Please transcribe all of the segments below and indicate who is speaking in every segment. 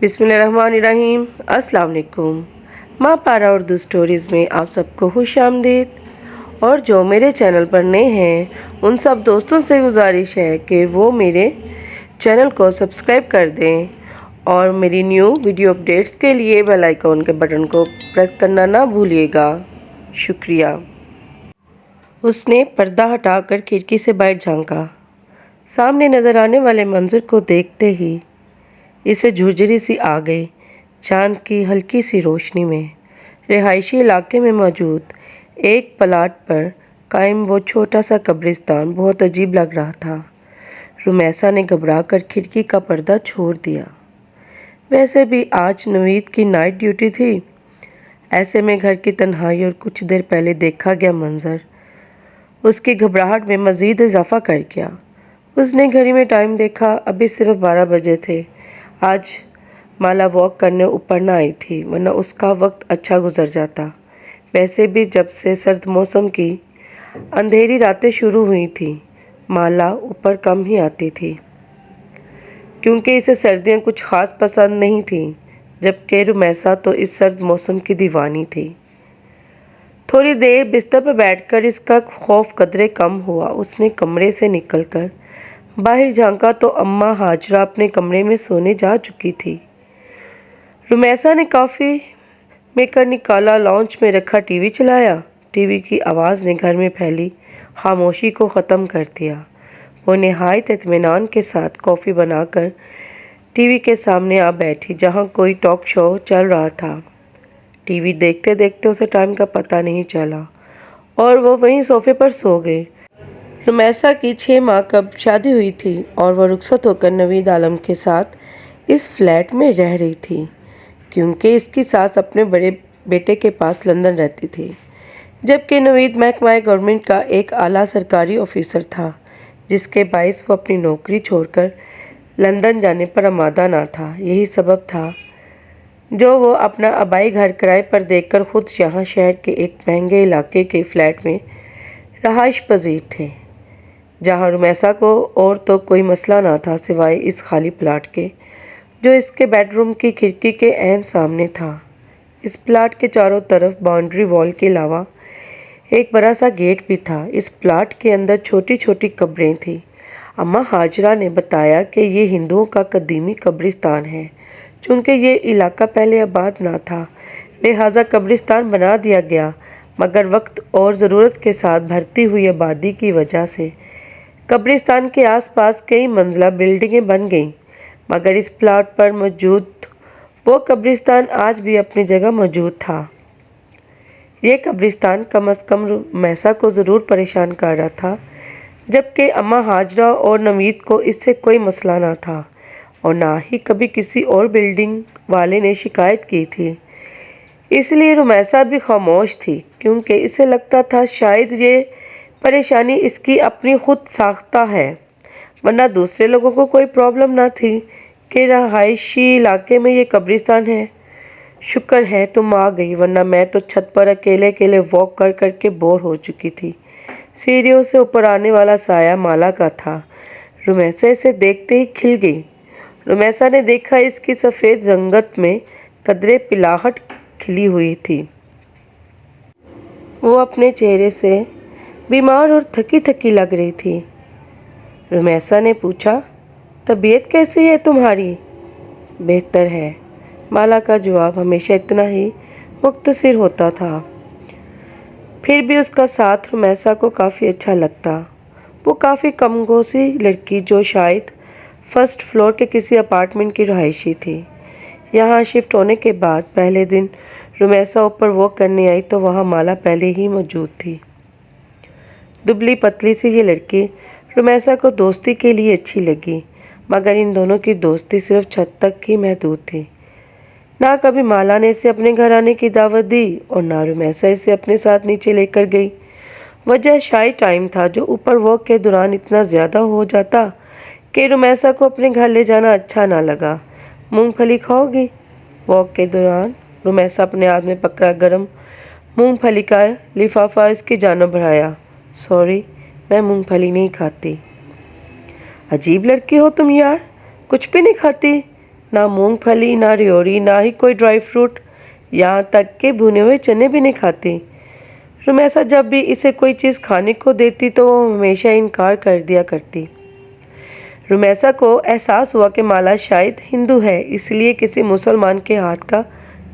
Speaker 1: بسم اللہ الرحمن الرحیم۔ السلام علیکم۔ ماں پارا اردو سٹوریز میں آپ سب کو خوش آمدید۔ اور جو میرے چینل پر نئے ہیں ان سب دوستوں سے گزارش ہے کہ وہ میرے چینل کو سبسکرائب کر دیں اور میری نیو ویڈیو اپڈیٹس کے لیے بیل آئیکن کے بٹن کو پریس کرنا نہ بھولیے گا۔ شکریہ۔ اس نے پردہ ہٹا کر کھڑکی سے باہر جھانکا۔ سامنے نظر آنے والے منظر کو دیکھتے ہی اسے جھرجھری سی آ گئی۔ چاند کی ہلکی سی روشنی میں رہائشی علاقے میں موجود ایک پلاٹ پر قائم وہ چھوٹا سا قبرستان بہت عجیب لگ رہا تھا۔ رمیسا نے گھبرا کر کھڑکی کا پردہ چھوڑ دیا۔ ویسے بھی آج نوید کی نائٹ ڈیوٹی تھی۔ ایسے میں گھر کی تنہائی اور کچھ دیر پہلے دیکھا گیا منظر اس کی گھبراہٹ میں مزید اضافہ کر گیا۔ اس نے گھڑی میں ٹائم دیکھا، ابھی صرف 12 بجے تھے۔ آج مالا واک کرنے اوپر نہ آئی تھی ورنہ اس کا وقت اچھا گزر جاتا۔ ویسے بھی جب سے سرد موسم کی اندھیری راتیں شروع ہوئی تھیں مالا اوپر کم ہی آتی تھی، کیونکہ اسے سردیاں کچھ خاص پسند نہیں تھیں، جبکہ رمیسا تو اس سرد موسم کی دیوانی تھی۔ تھوڑی دیر بستر پر بیٹھ کر اس کا خوف قدرے کم ہوا۔ اس نے کمرے سے نکل کر باہر جھانکا تو اماں ہاجرہ اپنے کمرے میں سونے جا چکی تھی۔ رمیسا نے کافی میکر نکالا، لانچ میں رکھا ٹی وی چلایا۔ ٹی وی کی آواز نے گھر میں پھیلی خاموشی کو ختم کر دیا۔ وہ نہایت اطمینان کے ساتھ کافی بنا کر ٹی وی کے سامنے آ بیٹھی جہاں کوئی ٹاک شو چل رہا تھا۔ ٹی وی دیکھتے دیکھتے اسے ٹائم کا پتہ نہیں چلا اور وہ وہیں صوفے پر سو گئی۔ رمیسا کی 6 ماہ قبل شادی ہوئی تھی اور وہ رخصت ہو کر نوید عالم کے ساتھ اس فلیٹ میں رہ رہی تھی، کیونکہ اس کی ساس اپنے بڑے بیٹے کے پاس لندن رہتی تھی، جبکہ نوید محکمہ گورنمنٹ کا ایک اعلیٰ سرکاری آفیسر تھا، جس کے باعث وہ اپنی نوکری چھوڑ کر لندن جانے پر آمادہ نہ تھا۔ یہی سبب تھا جو وہ اپنا آبائی گھر کرائے پر دیکھ کر خود یہاں شہر کے ایک مہنگے علاقے کے فلیٹ میں رہائش پذیر تھے، جہاں رمیسا کو اور تو کوئی مسئلہ نہ تھا سوائے اس خالی پلاٹ کے جو اس کے بیڈ روم کی کھڑکی کے عین سامنے تھا۔ اس پلاٹ کے چاروں طرف باؤنڈری وال کے علاوہ ایک بڑا سا گیٹ بھی تھا۔ اس پلاٹ کے اندر چھوٹی چھوٹی قبریں تھیں۔ اماں ہاجرہ نے بتایا کہ یہ ہندوؤں کا قدیمی قبرستان ہے۔ چونکہ یہ علاقہ پہلے آباد نہ تھا لہٰذا قبرستان بنا دیا گیا، مگر وقت اور ضرورت کے ساتھ بڑھتی ہوئی آبادی کی وجہ سے قبرستان کے آس پاس کئی منزلہ بلڈنگیں بن گئیں، مگر اس پلاٹ پر موجود وہ قبرستان آج بھی اپنی جگہ موجود تھا۔ یہ قبرستان کم از کم رمیسا کو ضرور پریشان کر رہا تھا، جبکہ اماں ہاجرہ اور نوید کو اس سے کوئی مسئلہ نہ تھا اور نہ ہی کبھی کسی اور بلڈنگ والے نے شکایت کی تھی۔ اس لیے رمیسا بھی خاموش تھی، کیونکہ اسے لگتا تھا شاید یہ پریشانی اس کی اپنی خود ساختہ ہے، ورنہ دوسرے لوگوں کو کوئی پرابلم نہ تھی کہ رہائشی علاقے میں یہ قبرستان ہے۔ شکر ہے تم آ گئی، ورنہ میں تو چھت پر اکیلے اکیلے واک کر کر کے بور ہو چکی تھی۔ سیڑھیوں سے اوپر آنے والا سایہ مالا کا تھا۔ رمیسا اسے دیکھتے ہی کھل گئی۔ رمیسا نے دیکھا اس کی سفید رنگت میں قدرے پلاہٹ کھلی ہوئی تھی۔ وہ اپنے چہرے سے بیمار اور تھکی تھکی لگ رہی تھی۔ رمیسا نے پوچھا، طبیعت کیسی ہے تمہاری؟ بہتر ہے، مالا کا جواب ہمیشہ اتنا ہی مختصر ہوتا تھا۔ پھر بھی اس کا ساتھ رمیسا کو کافی اچھا لگتا۔ وہ کافی کم گو سی لڑکی جو شاید فرسٹ فلور کے کسی اپارٹمنٹ کی رہائشی تھی۔ یہاں شفٹ ہونے کے بعد پہلے دن رمیسا اوپر واک کرنے آئی تو وہاں مالا پہلے ہی موجود تھی۔ دبلی پتلی سی یہ لڑکی رمیسا کو دوستی کے لیے اچھی لگی، مگر ان دونوں کی دوستی صرف چھت تک ہی محدود تھی۔ نہ کبھی مالا نے اسے اپنے گھر آنے کی دعوت دی اور نہ رمیسا اسے اپنے ساتھ نیچے لے کر گئی۔ وجہ شاید ٹائم تھا جو اوپر واک کے دوران اتنا زیادہ ہو جاتا کہ رمیسا کو اپنے گھر لے جانا اچھا نہ لگا۔ مونگ پھلی کھاؤ گی؟ واک کے دوران رمیسا اپنے ہاتھ میں پکڑا گرم مونگ پھلی کا لفافہ اس کی جانب بڑھایا۔ سوری، میں مونگ پھلی نہیں کھاتی۔ عجیب لڑکی ہو تم یار، کچھ بھی نہیں کھاتی؟ ना मूंगफली, ना रेवड़ी, ना ही कोई ड्राई फ्रूट, यहाँ तक कि भुने हुए चने भी नहीं खाती। रुमैसा जब भी इसे कोई चीज़ खाने को देती तो वो हमेशा इनकार कर दिया करती। रुमैसा को एहसास हुआ कि माला शायद हिंदू है, इसलिए किसी मुसलमान के हाथ का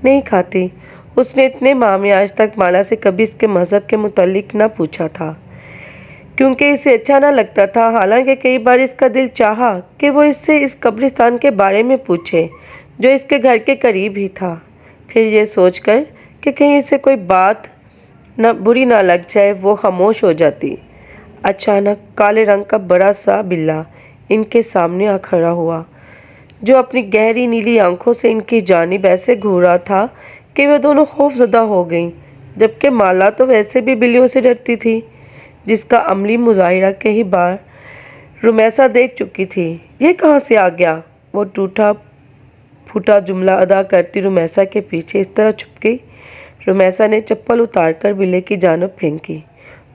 Speaker 1: नहीं खाती। उसने इतने माह में आज तक माला से कभी इसके मज़हब के मुतालिक ना पूछा था, क्योंकि इसे अच्छा ना लगता था। हालांकि कई बार इसका दिल चाहा कि वो इससे इस कब्रिस्तान के बारे में पूछे, जो इसके घर के करीब ही था। फिर ये सोचकर कि कहीं इसे कोई बात बुरी ना लग जाए, वो खामोश हो जाती। अचानक काले रंग का बड़ा सा बिल्ला इनके सामने आ खड़ा हुआ, जो अपनी गहरी नीली आंखों से इनकी जानिब ऐसे घूर रहा था कि वे दोनों खौफजदा हो गईं। जबकि माला तो वैसे भी बिल्लियों से डरती थी, जिसका अमली मुजाहिरा कई बार रुमैसा देख चुकी थी। ये कहाँ से आ गया? वो टूटा फूटा जुमला अदा करती रुमैसा के पीछे इस तरह छुप गई। रुमैसा ने चप्पल उतारकर बिल्ले की जानब फेंकी।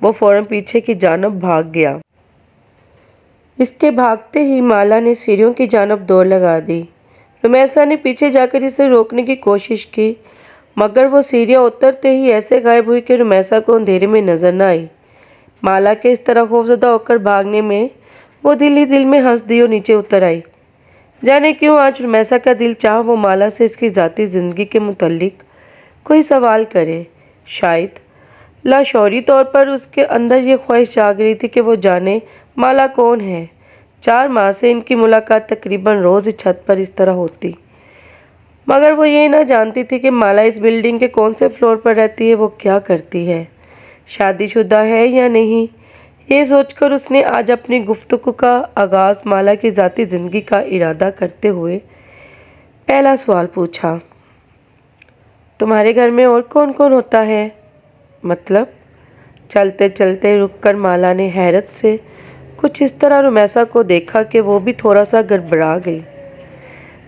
Speaker 1: वो फौरन पीछे की जानब भाग गया। इसके भागते ही माला ने सीढ़ियों की जानब दौड़ लगा दी। रुमैसा ने पीछे जाकर इसे रोकने की कोशिश की, मगर वो सीढ़ियाँ उतरते ही ऐसे गायब हुई कि रुमैसा को अंधेरे में नजर न आई। माला के इस तरह खौफजदा होकर भागने में वो दिल ही दिल में हंस दी और नीचे उतर आई। जाने क्यों आज रुमैसा का दिल चाह वो माला से इसकी ज़ाती ज़िंदगी के मुतल्लिक कोई सवाल करे। शायद लाशौरी तौर पर उसके अंदर ये ख्वाहिश जाग रही थी कि वो जाने माला कौन है। 4 माह से इनकी मुलाकात तकरीबन रोज़ छत पर इस तरह होती, मगर वो ये ना जानती थी कि माला इस बिल्डिंग के कौन से फ्लोर पर रहती है, वो क्या करती है, शादीशुदा है या नहीं। ये सोचकर उसने आज अपनी गुफ्तगू का आगाज़ माला की ज़ाती ज़िंदगी का इरादा करते हुए पहला सवाल पूछा, तुम्हारे घर में और कौन कौन होता है? मतलब? चलते चलते रुककर माला ने हैरत से कुछ इस तरह रुमैसा को देखा कि वो भी थोड़ा सा गड़बड़ा गई।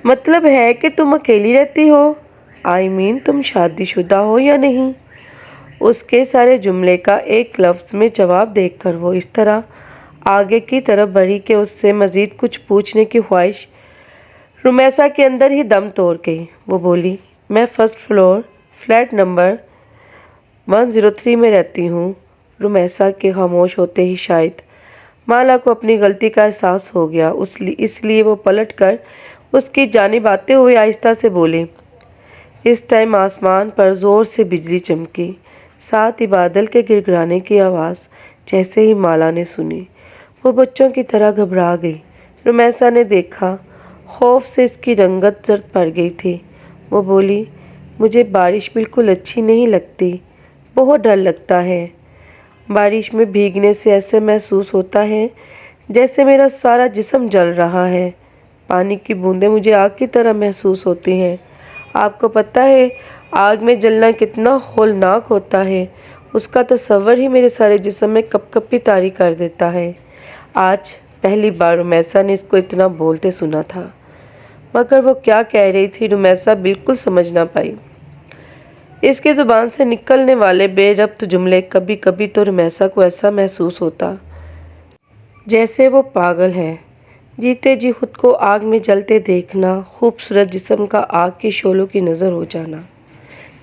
Speaker 1: मतलब है कि तुम अकेली रहती हो? आई मीन तुम शादीशुदा हो या नहीं? उसके सारे जुमले का एक लफ्ज़ में जवाब देखकर वो इस तरह आगे की तरफ बढ़ी कि उससे मज़ीद कुछ पूछने की ख्वाहिश रुमैसा के अंदर ही दम तोड़ गई। वो बोली, मैं फर्स्ट फ्लोर फ्लैट नंबर 103 में रहती हूँ। रुमैसा के खामोश होते ही शायद माला को अपनी गलती का एहसास हो गया, इसलिए वो पलट कर उसकी जानिब आते हुए आहिस्ता से बोली। इस टाइम आसमान पर ज़ोर से बिजली चमकी, साथ ही बादल के गिड़गिड़ाने की आवाज़ जैसे ही माला ने सुनी, वो बच्चों की तरह घबरा गई। रुमैसा ने देखा, खौफ से इसकी रंगत जर्द पड़ गई थी। वो बोली, मुझे बारिश बिल्कुल अच्छी नहीं लगती, बहुत डर लगता है। बारिश में भीगने से ऐसे महसूस होता है जैसे मेरा सारा जिस्म जल रहा है। पानी की बूंदें मुझे आग की तरह महसूस होती हैं। आपको पता है आग में जलना कितना होलनाक होता है, उसका तस्वर ही मेरे सारे जिस्म में कपकपी तारी कर देता है। आज पहली बार रुमैसा ने इसको इतना बोलते सुना था, मगर वो क्या कह रही थी रुमैसा बिल्कुल समझ ना पाई। इसकी ज़ुबान से निकलने वाले बेरब्त जुमले कभी कभी तो रुमैसा को ऐसा महसूस होता जैसे वो पागल है। जीते जी खुद को आग में जलते देखना, खूबसूरत जिस्म का आग की शोलों की नज़र हो जाना,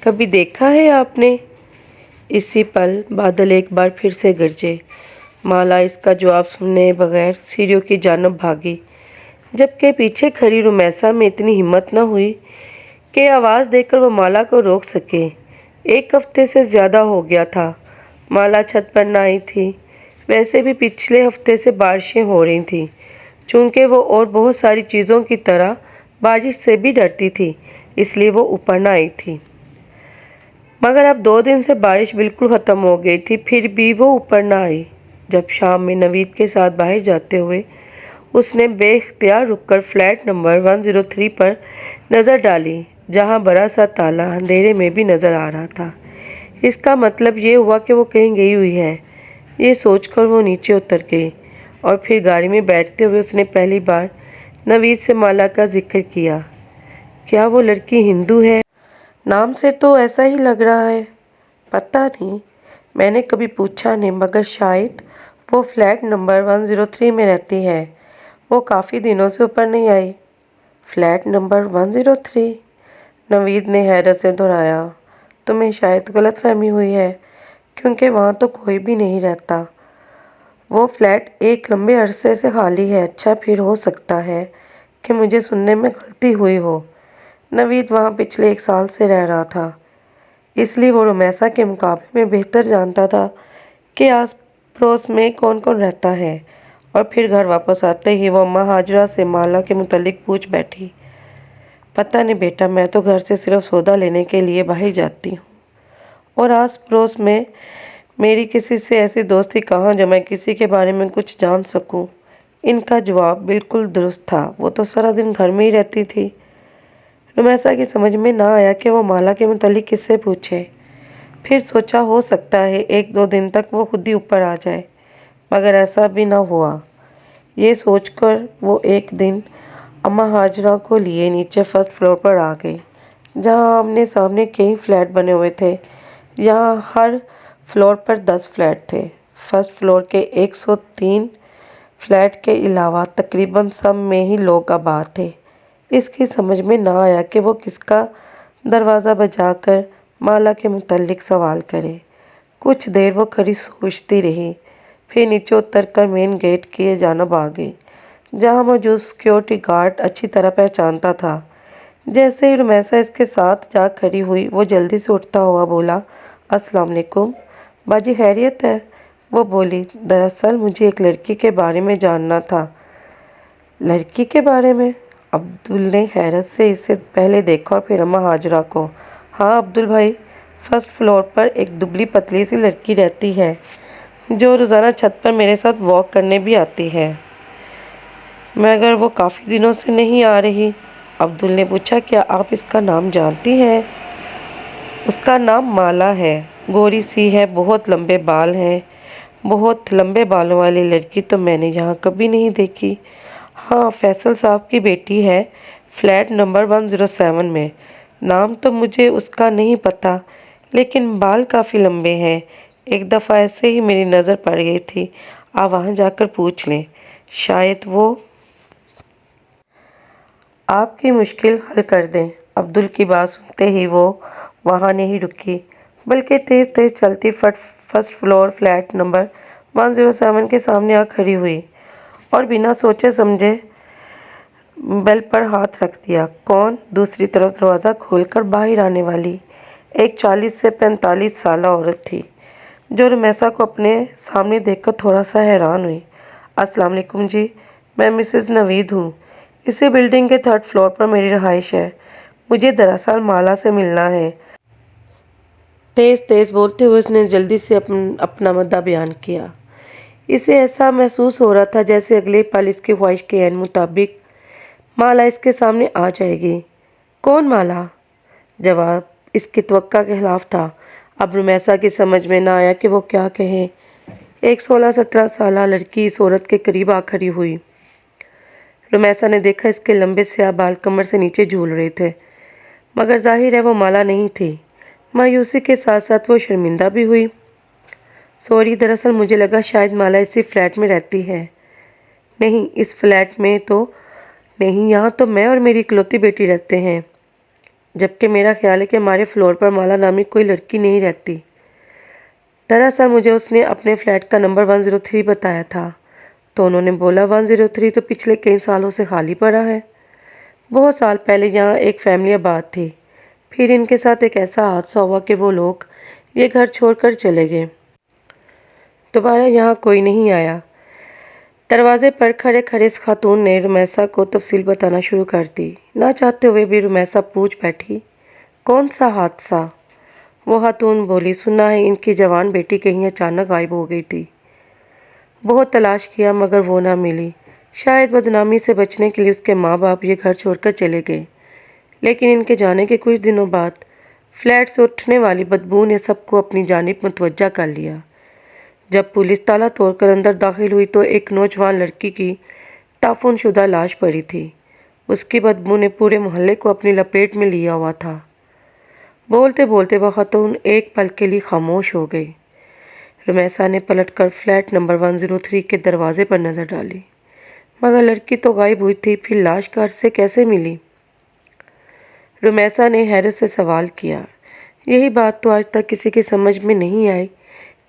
Speaker 1: कभी देखा है आपने? इसी पल बादल एक बार फिर से गरजे। माला इसका जवाब सुनने बगैर सीढ़ियों की जानब भागी, जबकि पीछे खड़ी रुमैसा में इतनी हिम्मत न हुई कि आवाज़ देकर वो माला को रोक सके। 1 हफ्ते से ज़्यादा हो गया था माला छत पर न आई थी। वैसे भी पिछले हफ्ते से बारिशें हो रही थीं। चूँकि वो और बहुत सारी चीज़ों की तरह बारिश से भी डरती थी, इसलिए वो ऊपर न आई थी। मगर अब 2 दिन से बारिश बिल्कुल ख़त्म हो गई थी, फिर भी वो ऊपर न आई। जब शाम में नवीद के साथ बाहर जाते हुए उसने बेख्तियार रुककर फ्लैट नंबर 103 पर नज़र डाली, जहां बड़ा सा ताला अंधेरे में भी नज़र आ रहा था। इसका मतलब ये हुआ कि वो कहीं गई हुई है। ये सोचकर वो नीचे उतर गई और फिर गाड़ी में बैठते हुए उसने पहली बार नवीद से माला का जिक्र किया। क्या वो लड़की हिंदू है? नाम से तो ऐसा ही लग रहा है। पता नहीं, मैंने कभी पूछा नहीं, मगर शायद वो फ्लैट नंबर 103 में रहती है। वो काफ़ी दिनों से ऊपर नहीं आई। Flat number 103। नवीद ने हैरत से दोहराया। तुम्हें शायद गलतफहमी हुई है, क्योंकि वहाँ तो कोई भी नहीं रहता। वो फ्लैट एक लंबे अरसे से खाली है। अच्छा, फिर हो सकता है कि मुझे सुनने में गलती हुई हो। नवीद वहाँ पिछले 1 साल से रह रहा था, इसलिए वो रुमैसा के मुकाबले में बेहतर जानता था कि आस पड़ोस में कौन कौन रहता है। और फिर घर वापस आते ही वो अम्मा हाजरा से माला के मुतल्लिक पूछ बैठी। पता नहीं बेटा, मैं तो घर से सिर्फ सौदा लेने के लिए बाहर जाती हूँ, और आस पड़ोस में मेरी किसी से ऐसी दोस्ती कहाँ जो मैं किसी के बारे में कुछ जान सकूं। इनका जवाब बिल्कुल दुरुस्त था। वो तो सारा दिन घर में ही रहती थी। रुमैसा की समझ में ना आया कि वो माला के मुतालिक किससे पूछे। फिर सोचा हो सकता है 1-2 दिन तक वो खुद ही ऊपर आ जाए, मगर ऐसा भी ना हुआ। ये सोचकर वो एक दिन अम्मा हाजरा को लिए नीचे फर्स्ट फ्लोर पर आ गई, जहाँ आमने सामने कई फ्लैट बने हुए थे। यहाँ हर फ्लोर पर 10 फ्लैट थे। फर्स्ट फ्लोर के 103 फ्लैट के अलावा तकरीबन सब में ही लोग आबाद थे। इसकी समझ में ना आया कि वो किसका दरवाज़ा बजाकर माला के मुतल्लिक सवाल करे। कुछ देर वो खड़ी सोचती रही, फिर नीचे उतरकर मेन गेट की जानब आ गई, जहाँ मौजूद सिक्योरिटी गार्ड अच्छी तरह पहचानता था। जैसे ही रुमैसा इसके साथ जा खड़ी हुई, वो जल्दी से उठता हुआ बोला, अस्सलाम वालेकुम बाजी, खैरियत है? वो बोली, दरअसल मुझे एक लड़की के बारे में जानना था। लड़की के बारे में? अब्दुल ने हैरत से इसे पहले देखा और फिर अम्मा हाजरा को। हाँ अब्दुल भाई, फर्स्ट फ्लोर पर एक दुबली पतली सी लड़की रहती है, जो रोज़ाना छत पर मेरे साथ वॉक करने भी आती है। मगर वो काफ़ी दिनों से नहीं आ रही। अब्दुल ने पूछा, क्या आप इसका नाम जानती हैं? उसका नाम माला है, गोरी सी है, बहुत लंबे बाल हैं। बहुत लंबे बालों वाली लड़की तो मैंने यहाँ कभी नहीं देखी। हाँ, फैसल साहब की बेटी है, फ्लैट नंबर 107 में। नाम तो मुझे उसका नहीं पता, लेकिन बाल काफ़ी लंबे हैं। एक दफ़ा ऐसे ही मेरी नज़र पड़ गई थी। आप वहाँ जाकर पूछ लें, शायद वो आपकी मुश्किल हल कर दें। अब्दुल की बात सुनते ही वो वहाँ नहीं रुकी, बल्कि तेज़ तेज़ चलती फर्स्ट फ्लोर फ्लैट नंबर 107 के सामने आ खड़ी हुई और बिना सोचे समझे बेल पर हाथ रख दिया। कौन? दूसरी तरफ दरवाज़ा खोलकर बाहर आने वाली एक 40 से 45 साल औरत थी, जो रुमैसा को अपने सामने देखकर थोड़ा सा हैरान हुई। अस्सलाम वालेकुम जी, मैं मिसेज़ नवीद हूँ। इसी बिल्डिंग के 3rd फ्लोर पर मेरी रहाइश है। मुझे दरअसल माला से मिलना है। तेज़ तेज़ बोलते हुए उसने जल्दी से अपना मुद्दा बयान किया। इसे ऐसा महसूस हो रहा था जैसे अगले पल इसकी ख्वाहिश के ऐन मुताबिक माला इसके सामने आ जाएगी। कौन माला? जवाब इसकी तवक्का के खिलाफ था। अब रुमैसा की समझ में ना आया कि वो क्या कहे। एक 16-17 साल लड़की इस औरत के करीब आ खड़ी हुई। रुमैसा ने देखा इसके लंबे स्याह बाल कमर से नीचे झूल रहे थे, मगर जाहिर है वो माला नहीं थी। मायूसी के साथ साथ वो शर्मिंदा भी हुई। सॉरी, दरअसल मुझे लगा शायद माला इसी फ्लैट में रहती है। नहीं, इस फ्लैट में तो नहीं, यहाँ तो मैं और मेरी इकलौती बेटी रहते हैं, जबकि मेरा ख्याल है कि हमारे फ्लोर पर माला नामी कोई लड़की नहीं रहती। दरअसल मुझे उसने अपने फ्लैट का नंबर 103 बताया था, तो उन्होंने बोला 103 तो पिछले कई सालों से खाली पड़ा है। बहुत साल पहले यहाँ एक फैमिली आबाद थी, फिर इनके साथ एक ऐसा हादसा हुआ कि वो लोग ये घर छोड़कर चले गए। दोबारा यहाँ कोई नहीं आया। दरवाजे पर खड़े खड़े इस खातून ने रुमैसा को तफसील बताना शुरू कर दी। ना चाहते हुए भी रुमैसा पूछ बैठी, कौन सा हादसा? वो खातून बोली, सुना है इनकी जवान बेटी कहीं अचानक गायब हो गई थी। बहुत तलाश किया मगर वो ना मिली। शायद बदनामी से बचने के लिए उसके माँ बाप ये घर छोड़कर चले गए। लेकिन इनके जाने के कुछ दिनों बाद फ्लैट से उठने वाली बदबू ने सबको अपनी जानिब मुतवज्जा कर लिया। जब पुलिस ताला तोड़कर अंदर दाखिल हुई तो एक नौजवान लड़की की ताफुनशुदा लाश पड़ी थी। उसकी बदबू ने पूरे मोहल्ले को अपनी लपेट में लिया हुआ था। बोलते बोलते वह खातून एक पल के लिए खामोश हो गई। रुमैसा ने पलटकर फ्लैट नंबर 103 के दरवाजे पर नज़र डाली। मगर लड़की तो गायब हुई थी, फिर लाश घर से कैसे मिली? रुमैसा ने हैरत से सवाल किया। यही बात तो आज तक किसी की समझ में नहीं आई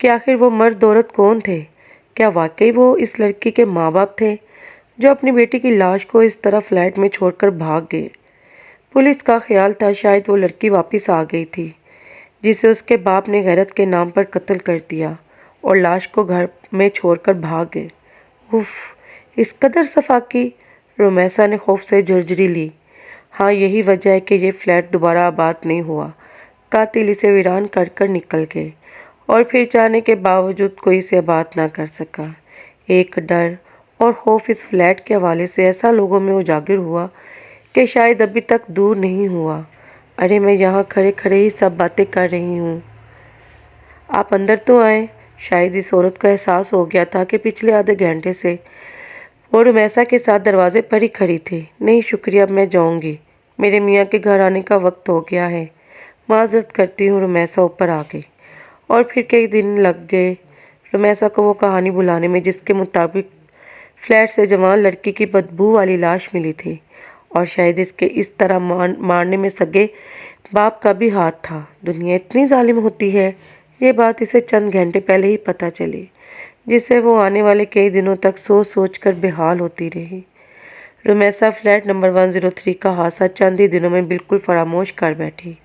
Speaker 1: कि आखिर वो मर्द औरत कौन थे। क्या वाकई वो इस लड़की के माँ बाप थे जो अपनी बेटी की लाश को इस तरह फ्लैट में छोड़कर भाग गए? पुलिस का ख्याल था शायद वो लड़की वापस आ गई थी जिसे उसके बाप ने गैरत के नाम पर कत्ल कर दिया और लाश को घर में छोड़कर भाग गए। उफ, इस कदर सफाकी! रुमैसा ने खौफ से झुरझुरी ली। हाँ, यही वजह है कि ये फ्लैट दोबारा आबाद नहीं हुआ। कातिल इसे वीरान कर कर निकल गए और फिर चाहने के बावजूद कोई इसे आबाद ना कर सका। एक डर और खौफ इस फ्लैट के हवाले से ऐसा लोगों में उजागर हुआ कि शायद अभी तक दूर नहीं हुआ। अरे, मैं यहाँ खड़े खड़े ही सब बातें कर रही हूँ। आप अंदर तो आए। शायद इस औरत को एहसास हो गया था कि पिछले आधे घंटे से वो रुमैसा के साथ दरवाजे पर ही खड़ी थी। नहीं शुक्रिया, अब मैं जाऊँगी। मेरे मियाँ के घर आने का वक्त हो गया है। माजरत करती हूँ। रुमैसा ऊपर आ गई और फिर कई दिन लग गए रुमैसा को वो कहानी बुलाने में जिसके मुताबिक फ्लैट से जवान लड़की की बदबू वाली लाश मिली थी और शायद इसके इस तरह मारने में सगे बाप का भी हाथ था। दुनिया इतनी जालिम होती है, ये बात इसे चंद घंटे पहले ही पता चली, जिसे वो आने वाले कई दिनों तक सोच सोच कर बेहाल होती रही। रुमैसा फ्लैट नंबर 103 का हादसा चंद ही दिनों में बिल्कुल फरामोश कर बैठी,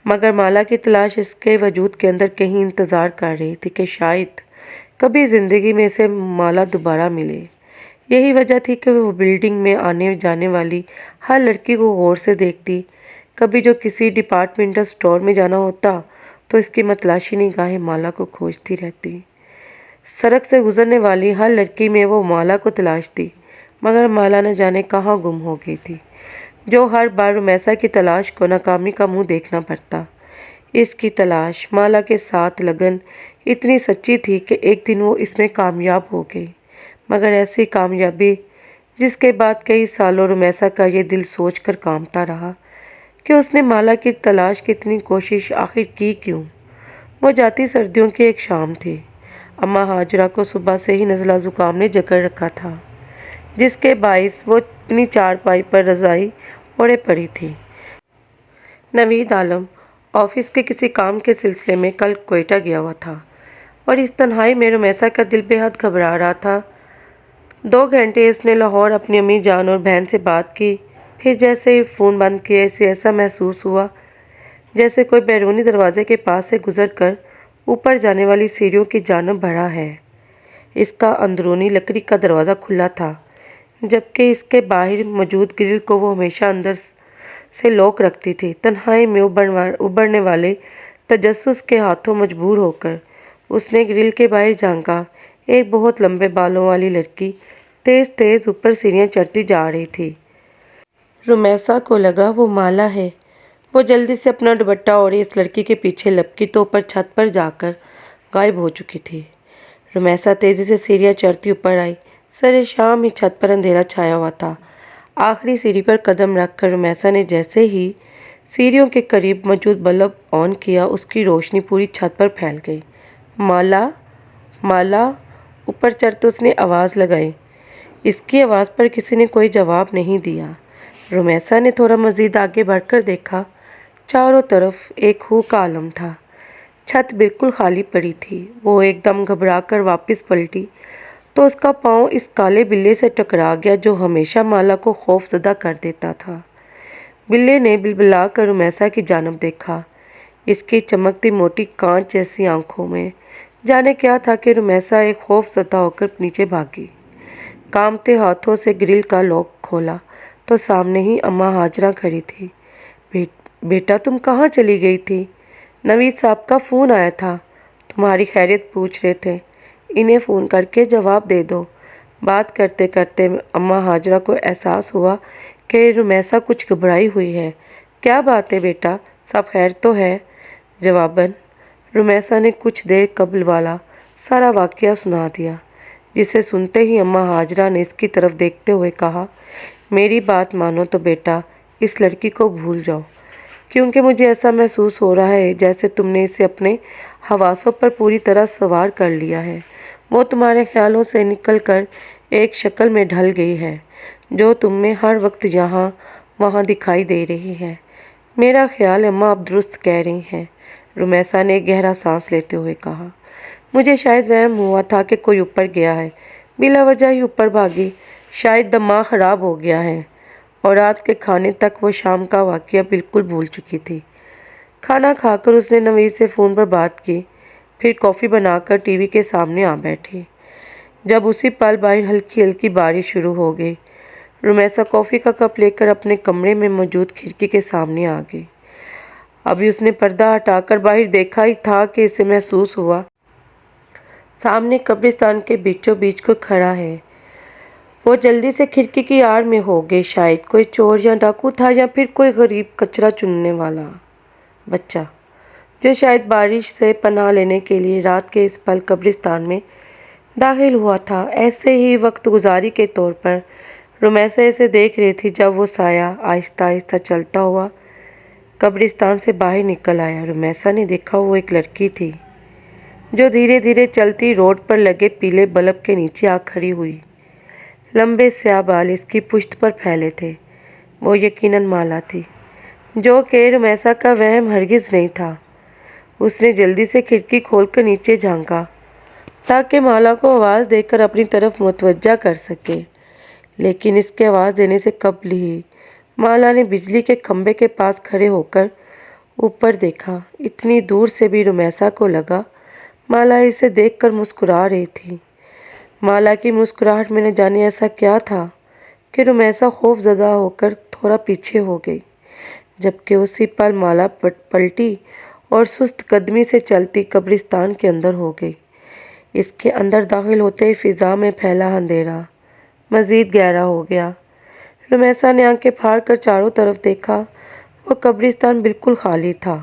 Speaker 1: मगर माला की तलाश इसके वजूद के अंदर कहीं इंतज़ार कर रही थी कि शायद कभी ज़िंदगी में इसे माला दोबारा मिले। यही वजह थी कि वो बिल्डिंग में आने जाने वाली हर लड़की को गौर से देखती। कभी जो किसी डिपार्टमेंटल स्टोर में जाना होता तो इसकी मतलाशी निगाहें माला को खोजती रहती। सड़क से गुजरने वाली हर लड़की में वो माला को तलाशती, मगर माला न जाने कहाँ गुम हो गई थी, जो हर बार रुमैसा की तलाश को नाकामी का मुंह देखना पड़ता। इसकी तलाश, माला के साथ लगन इतनी सच्ची थी कि एक दिन वो इसमें कामयाब हो गई, मगर ऐसी कामयाबी जिसके बाद कई सालों रुमैसा का ये दिल सोच कर कांपता रहा कि उसने माला की तलाश की इतनी कोशिश आखिर की क्यों। वो जाती सर्दियों की एक शाम थी। अम्मा हाजरा को सुबह से ही नज़ला ज़ुकाम ने जकड़ रखा था, जिसके बाइस वो अपनी चारपाई पर रज़ाई ओढ़े पड़ी थी। नवीद आलम ऑफिस के किसी काम के सिलसिले में कल क्वेटा गया हुआ था और इस तन्हाई में रुमैसा का दिल बेहद घबरा रहा था। 2 घंटे उसने लाहौर अपनी अम्मी जान और बहन से बात की। फिर जैसे ही फ़ोन बंद किया इसे ऐसा महसूस हुआ जैसे कोई बैरूनी दरवाजे के पास से गुजरकर ऊपर जाने वाली सीढ़ियों की जानब बढ़ा है। इसका अंदरूनी लकड़ी का दरवाज़ा खुला था, जबकि इसके बाहर मौजूद ग्रिल को वो हमेशा अंदर से लॉक रखती थी। तन्हाई में उबरने वाले तजस्सुस के हाथों मजबूर होकर उसने ग्रिल के बाहर झांका। एक बहुत लंबे बालों वाली लड़की तेज़ तेज़ ऊपर सीढ़ियाँ चढ़ती जा रही थी। रुमैसा को लगा वो माला है। वो जल्दी से अपना दुपट्टा ओढ़े इस लड़की के पीछे लपकी तो ऊपर छत पर जाकर गायब हो चुकी थी। रुमैसा तेज़ी से सीढ़ियाँ चढ़ती ऊपर आई। सरे शाम ही छत पर अंधेरा छाया हुआ था। आखिरी सीढ़ी पर कदम रखकर रुमैसा ने जैसे ही सीढ़ियों के करीब मौजूद बल्ब ऑन किया, उसकी रोशनी पूरी छत पर फैल गई। माला, माला! ऊपर चढ़ते उसने आवाज़ लगाई। इसकी आवाज़ पर किसी ने कोई जवाब नहीं दिया। रुमैसा ने थोड़ा मज़ीद आगे बढ़कर देखा। चारों तरफ एक हू का आलम था। छत बिल्कुल खाली पड़ी थी। वो एकदम घबराकर वापस पलटी तो उसका पाँव इस काले बिल्ले से टकरा गया जो हमेशा माला को खौफजदा कर देता था। बिल्ले ने बिलबिला कर रुमैसा की जानब देखा। इसकी चमकती मोटी कांच जैसी आंखों में जाने क्या था कि रुमैसा एक खौफजदा होकर नीचे भागी। कांपते हाथों से ग्रिल का लॉक खोला तो सामने ही अम्मा हाजरा खड़ी थी। बेटा, तुम कहाँ चली गई थी? नवीद साहब का फ़ोन आया था, तुम्हारी खैरियत पूछ रहे थे। इन्हें फ़ोन करके जवाब दे दो। बात करते करते अम्मा हाजरा को एहसास हुआ कि रुमैसा कुछ घबराई हुई है। क्या बात है बेटा, सब खैर तो है? जवाबन रुमैसा ने कुछ देर कबल वाला सारा वाक़या सुना दिया, जिसे सुनते ही अम्मा हाजरा ने इसकी तरफ देखते हुए कहा, मेरी बात मानो तो बेटा इस लड़की को भूल जाओ, क्योंकि मुझे ऐसा महसूस हो रहा है जैसे तुमने इसे अपने हवासों पर पूरी तरह सवार कर लिया है। वो तुम्हारे ख्यालों से निकल कर ایک شکل میں ڈھل گئی ہے جو تم میں ہر وقت یہاں وہاں دکھائی دے رہی ہے۔ میرا خیال ہے ماں آپ درست کہہ رہی ہیں، رمیسا نے گہرا سانس لیتے ہوئے کہا۔ مجھے شاید وہم ہوا تھا کہ کوئی اوپر گیا ہے، بلا وجہ ہی اوپر بھاگی، شاید دماغ خراب ہو گیا ہے۔ اور رات کے کھانے تک وہ شام کا واقعہ بالکل بھول چکی تھی۔ کھانا کھا کر اس نے نوید سے فون پر بات کی، پھر کافی بنا کر ٹی وی کے سامنے آ بیٹھی۔ جب اسی پل باہر ہلکی ہلکی بارش شروع ہو گئی، رمیسا کافی کا کپ لے کر اپنے کمرے میں موجود کھڑکی کے سامنے آ گئی۔ ابھی اس نے پردہ ہٹا کر باہر دیکھا ہی تھا کہ اسے محسوس ہوا سامنے قبرستان کے بیچوں بیچ کوئی کھڑا ہے۔ وہ جلدی سے کھڑکی کی آڑ میں ہو گئی، شاید کوئی چور یا ڈاکو تھا یا پھر کوئی غریب کچرا چننے والا بچہ جو شاید بارش سے پناہ لینے کے لیے رات کے اس پل قبرستان میں داخل ہوا تھا۔ ایسے ہی وقت گزاری کے طور پر رمیسا اسے دیکھ رہی تھی جب وہ سایہ آہستہ آہستہ چلتا ہوا قبرستان سے باہر نکل آیا۔ رمیسا نے دیکھا وہ ایک لڑکی تھی جو دھیرے دھیرے چلتی روڈ پر لگے پیلے بلب کے نیچے آ کھڑی ہوئی۔ لمبے سیاہ بال اس کی پشت پر پھیلے تھے۔ وہ یقیناً مالا تھی، جو کہ رمیسا کا وہم ہرگز نہیں تھا۔ اس نے جلدی سے کھڑکی کھول کر نیچے جھانکا تاکہ مالا کو آواز دے کر اپنی طرف متوجہ کر سکے، لیکن اس کے آواز دینے سے قبل ہی مالا نے بجلی کے کھمبے کے پاس کھڑے ہو کر اوپر دیکھا۔ اتنی دور سے بھی رمیسا کو لگا مالا اسے دیکھ کر مسکرا رہی تھی۔ مالا کی مسکراہٹ میں نہ جانے ایسا کیا تھا کہ رمیسا خوف زدہ ہو کر تھوڑا پیچھے ہو گئی، جبکہ اسی پل مالا پلٹی اور سست قدمی سے چلتی قبرستان کے اندر ہو گئی۔ اس کے اندر داخل ہوتے ہی فضا میں پھیلا اندھیرا مزید گہرا ہو گیا۔ رمیسا نے آنکھیں پھاڑ کر چاروں طرف دیکھا، وہ قبرستان بالکل خالی تھا۔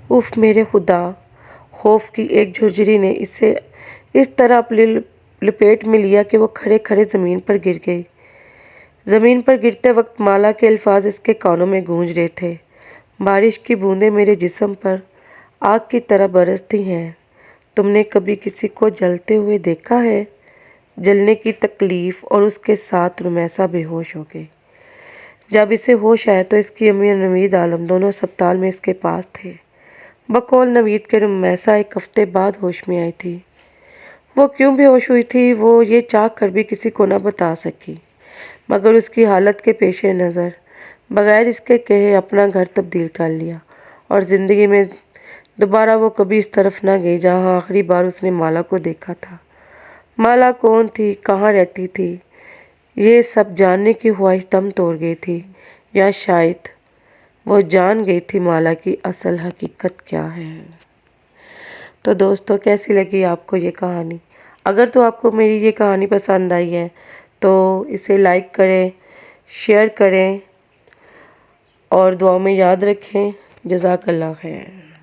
Speaker 1: اف میرے خدا! خوف کی ایک جھرجھری نے اسے اس طرح اپنی لپیٹ میں لیا کہ وہ کھڑے کھڑے زمین پر گر گئی۔ زمین پر گرتے وقت مالا کے الفاظ اس کے کانوں میں گونج رہے تھے۔ بارش کی بوندیں میرے جسم پر آگ کی طرح برستی ہیں۔ تم نے کبھی کسی کو جلتے ہوئے دیکھا ہے؟ جلنے کی تکلیف اور اس کے ساتھ رمیسا بے ہوش ہو گئی۔ جب اسے ہوش آیا تو اس کی امی اور نوید عالم دونوں اسپتال میں اس کے پاس تھے۔ بقول نوید کے رمیسا ایک ہفتے بعد ہوش میں آئی تھی۔ وہ کیوں بے ہوش ہوئی تھی وہ یہ چاہ کر بھی کسی کو نہ بتا سکی، مگر اس کی حالت کے پیش نظر بغیر اس کے کہے اپنا گھر تبدیل کر لیا، اور زندگی میں دوبارہ وہ کبھی اس طرف نہ گئی جہاں آخری بار اس نے مالا کو دیکھا تھا۔ مالا کون تھی، کہاں رہتی تھی، یہ سب جاننے کی خواہش دم توڑ گئی تھی، یا شاید وہ جان گئی تھی مالا کی اصل حقیقت کیا ہے۔ تو دوستو، کیسی لگی آپ کو یہ کہانی؟ اگر تو آپ کو میری یہ کہانی پسند آئی ہے تو اسے لائک کریں، شیئر کریں اور دعاؤں میں یاد رکھیں۔ جزاک اللہ خیر۔